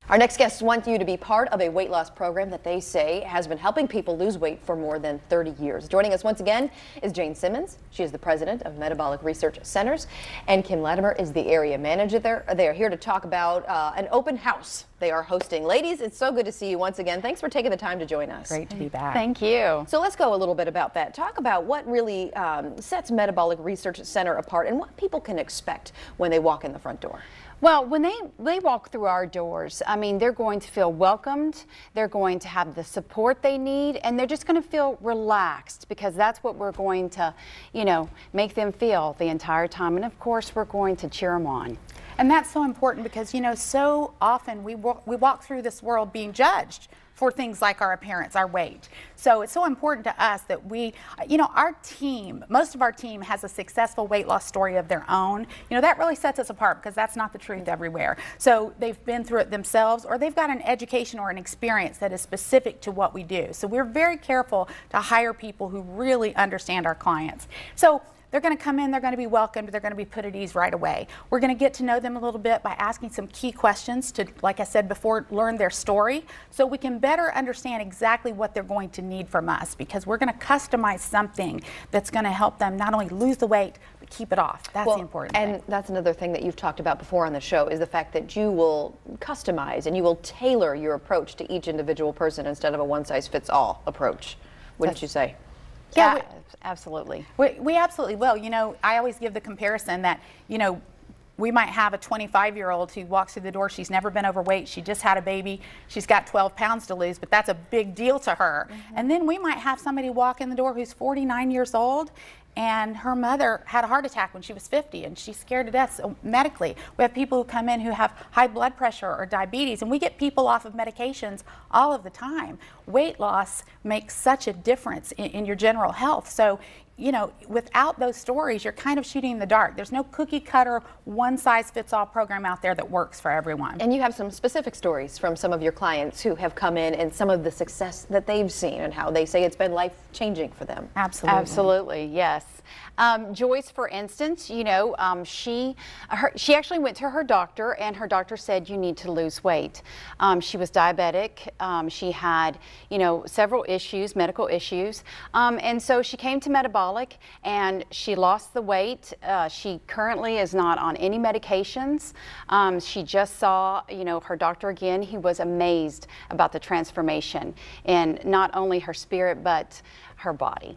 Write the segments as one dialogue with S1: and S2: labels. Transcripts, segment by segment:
S1: Our next guests want you to be part of a weight loss program that they say has been helping people lose weight for more than 30 years. Joining us once again is Jane Simmons. She is the president of Metabolic Research Centers, and Kim Latimer is the area manager there. They are here to talk about an open house they are hosting. Ladies, it's so good to see you once again. Thanks for taking the time to join us.
S2: Great to be back.
S3: Thank you.
S1: So let's go a little bit about that. Talk about what really sets Metabolic Research Center apart and what people can expect when they walk in the front door.
S3: Well, when they walk through our doors, I mean, they're going to feel welcomed, they're going to have the support they need, and they're just going to feel relaxed, because that's what we're going to, you know, make them feel the entire time. And of course, we're going to cheer them on.
S2: And that's so important because, you know, so often we walk through this world being judged for things like our appearance, our weight. So it's so important to us that we, you know, our team, most of our team has a successful weight loss story of their own. You know, that really sets us apart because that's not the truth everywhere. So they've been through it themselves, or they've got an education or an experience that is specific to what we do. So we're very careful to hire people who really understand our clients. So they're going to come in, they're going to be welcomed, they're going to be put at ease right away. We're going to get to know them a little bit by asking some key questions to, like I said before, learn their story so we can better understand exactly what they're going to need from us, because we're going to customize something that's going to help them not only lose the weight, but keep it off. That's the important thing.
S1: And that's another thing that you've talked about before on the show, is the fact that you will customize and you will tailor your approach to each individual person instead of a one-size-fits-all approach. Wouldn't you say?
S3: Yeah, absolutely.
S2: We absolutely will. You know, I always give the comparison that, you know, we might have a 25-year-old who walks through the door, she's never been overweight, she just had a baby, she's got 12 pounds to lose, but that's a big deal to her. And then we might have somebody walk in the door who's 49 years old, and her mother had a heart attack when she was 50 and she's scared to death. So medically, we have people who come in who have high blood pressure or diabetes, and we get people off of medications all of the time. Weight loss makes such a difference in your general health. So, you know, without those stories, you're kind of shooting in the dark. There's no cookie cutter, one-size-fits-all program out there that works for everyone.
S1: And you have some specific stories from some of your clients who have come in and some of the success that they've seen and how they say it's been life-changing for them.
S2: Absolutely.
S3: Absolutely, yes. Joyce, for instance, you know, she actually went to her doctor, and her doctor said you need to lose weight. She was diabetic. She had, you know, several issues, medical issues, and so she came to Metabolic and she lost the weight. She currently is not on any medications. She just saw, you know, her doctor again. He was amazed about the transformation in not only her spirit but her body.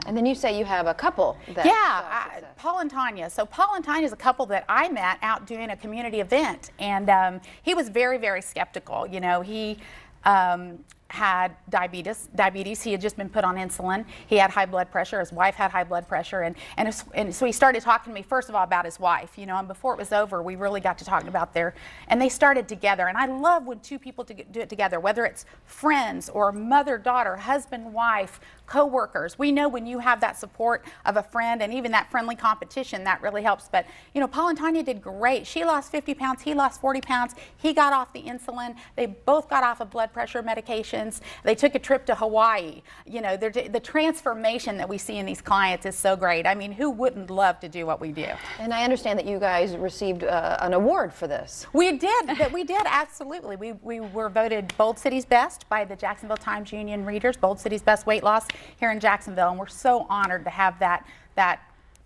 S1: And then you say you have a couple that
S2: Paul and Tanya. So Paul and Tanya is a couple that I met out doing a community event, and he was very, very skeptical. You know, he had diabetes. He had just been put on insulin. He had high blood pressure. His wife had high blood pressure, and so he started talking to me first of all about his wife. You know, and before it was over, we really got to talking about and they started together. And I love when two people do it together, whether it's friends or mother, daughter, husband, wife, co-workers. We know when you have that support of a friend and even that friendly competition, that really helps. But, you know, Paul and Tanya did great. She lost 50 pounds. He lost 40 pounds. He got off the insulin. They both got off of blood pressure medications. They took a trip to Hawaii. You know, the transformation that we see in these clients is so great. I mean, who wouldn't love to do what we do?
S1: And I understand that you guys received an award for this.
S2: We did, absolutely. We were voted Bold City's Best by the Jacksonville Times-Union readers, Bold City's Best Weight Loss here in Jacksonville, and we're so honored to have that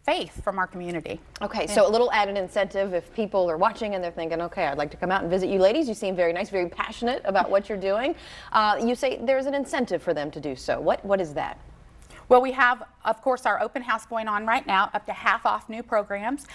S2: faith from our community.
S1: Okay, so a little added incentive if people are watching and they're thinking, okay, I'd like to come out and visit you ladies. You seem very nice, very passionate about what you're doing. You say there's an incentive for them to do so. What is that?
S2: Well, we have, of course, our open house going on right now, up to half off new programs,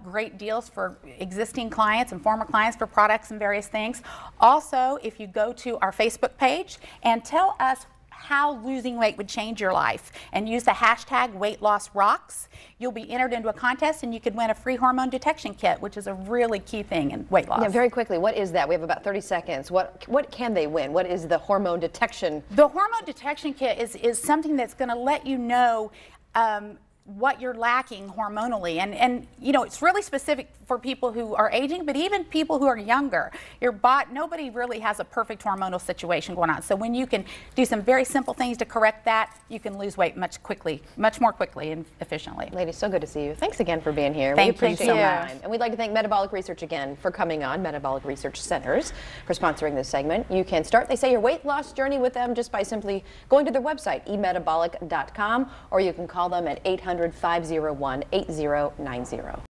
S2: great deals for existing clients and former clients for products and various things. Also, if you go to our Facebook page and tell us how losing weight would change your life and use the hashtag #WeightLossRocks, you'll be entered into a contest and you could win a free hormone detection kit, which is a really key thing in weight loss.
S1: Yeah, very quickly, what is that? We have about 30 seconds. What can they win? What is the hormone detection?
S2: The hormone detection kit is something that's going to let you know what you're lacking hormonally, and you know, it's really specific for people who are aging, but even people who are younger. Nobody really has a perfect hormonal situation going on. So when you can do some very simple things to correct that, you can lose weight much more quickly and efficiently.
S1: Ladies, so good to see you. Thanks again for being here.
S2: Thank
S1: We
S2: you
S1: appreciate
S2: so
S1: your
S2: much.
S1: time. And we'd like to thank Metabolic Research again for coming on, Metabolic Research Centers, for sponsoring this segment. You can start, they say, your weight loss journey with them just by simply going to their website, emetabolic.com, or you can call them at 800-501-8090.